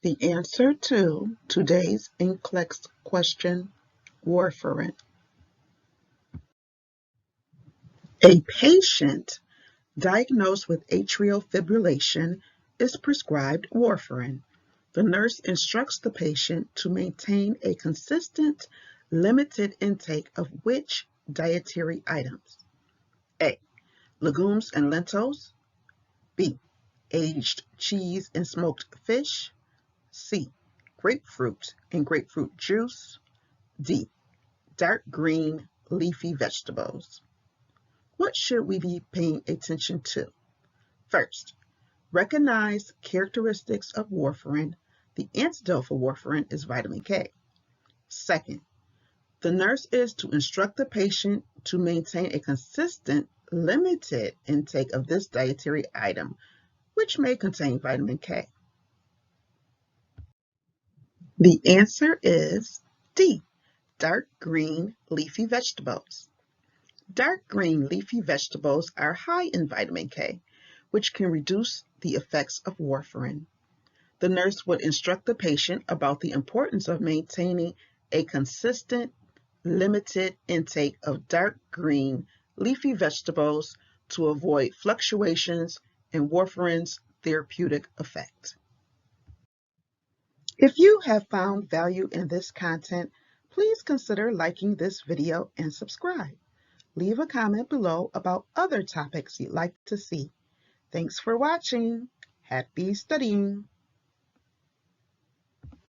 The answer to today's Nclex question, Warfarin. A patient diagnosed with atrial fibrillation is prescribed Warfarin. The nurse instructs the patient to maintain a consistent, limited intake of which dietary items? A. Legumes and lentils. B. Aged cheese and smoked fish. C. Grapefruit and grapefruit juice. D. Dark green leafy vegetables. What should we be paying attention to? First, recognize characteristics of warfarin. The antidote for warfarin is vitamin K. Second, the nurse is to instruct the patient to maintain a consistent, limited intake of this dietary item, which may contain vitamin K. The answer is D, dark green leafy vegetables. Dark green leafy vegetables are high in vitamin K, which can reduce the effects of warfarin. The nurse would instruct the patient about the importance of maintaining a consistent, limited intake of dark green leafy vegetables to avoid fluctuations in warfarin's therapeutic effect. If you have found value in this content, please consider liking this video and subscribe. Leave a comment below about other topics you'd like to see. Thanks for watching. Happy studying.